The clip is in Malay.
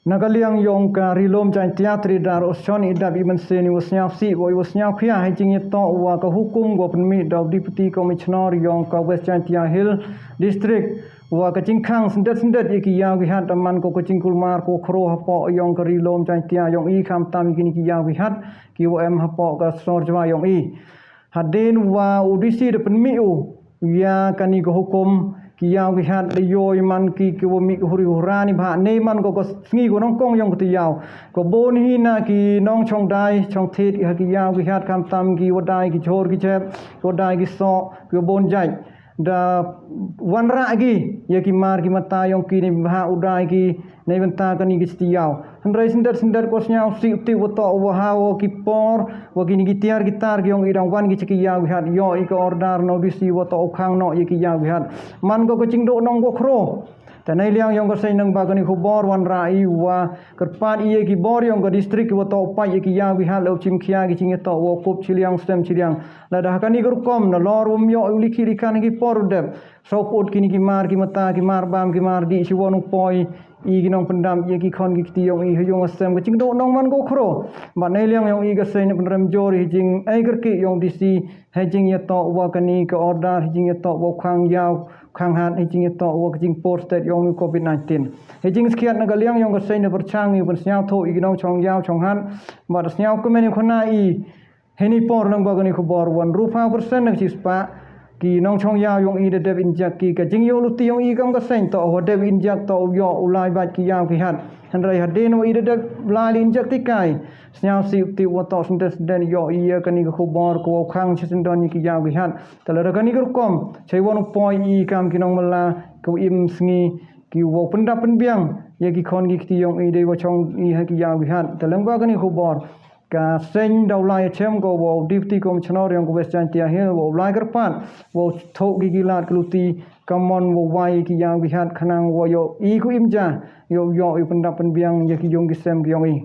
Nagaliang yong ka rilom jan teatri dar osion idap iman seni wasnyap si wo wasnyap khia hai jing to wa ka hukum go penmi daw deputy commissioner yong ka West Chantia Hill district wa ka jingkhang sendet iki yaw gi hat man ko jingkul mar ko khro hapo yong ka rilom jan tia yong i kham tam kini ki yaw gi hat ki wo em hapo ka snor jwa yong i hadin wa udisi de penmi u ya kani go hukum kiau kihat leyo iman ki wo mi huri hurani bha ne man ko sngi ko nong kong yong ti yaw ko bon hi na ki nong chong dai chong thet ki yaw kihat kam tam ki wadai ki chor ki chep ko dai ki so ki bon jai da wanra gi ye ki mar ki mata yong ki ni bha udai ki nei banta kani ki ti yaw handrai sindar ko snyau si ti wo to wo ha wo ki por wo ki ni ki tiar gitar ki yong irang wan ki chi yaw kihat yo i ko ordar no di si wo to khang no ye ki yaw kihat man ko ching do nong go khro ta nei liang yong ko sei nang ba kani khobor wan rai wa kerpat ye ki bor yong ko district wo to pa ye ki yaw kihat lo chim khia ki ching to wo kop chiliang stem chiliang la dah kani gur kom na lor um yo uli ki kan ki por dep so pot kini ki mar ki mata ki mar bam ki mar di si wonu poi i ginong pendam ye ki khon ki ti yong i yong asem ko ching do nong man go khro ba nei liang yong i ga sei ne pendram jori jing ai ger ki yong di si hai jing ye to wa kani ko order jing ye to wo khang yaw khang han hai jing ye to wo jing post state yong covid 19 hai jing skiat na ga liang yong ga sei ne perchang i ben snyao tho i ginong chong yaw chong han ba snyao ko meni khona i heni por nang ba kani khobor 1% nang chispa ki nong chong yaw yong i de deb injak ki ka jing yo lu ti yong i kam ka sen to ho deb injak to yo ulai bat ki yaw ki hat handrai hadin wo i de deb lai injak ti kai snyao si ti wo to den yo i kani ko bor ko khang chisin don ki yaw ki hat tala kani ko kom chei won poi i kam ki nong mala ko im sngi ki wo penda penbiang ye ki khon ki ti yong i de wo chong i ha ki yaw ki hat talang ba kani ko bor ka sen daw lai chem go wo deputy commissioner yang ko West Chantia Hill wo lai kerpan wo tho gi gilat kluti kamon wo wai ki yang gi hat khanang wo yo i ku imja yo i pendap penbiang ye ki yong gi sem gi yong i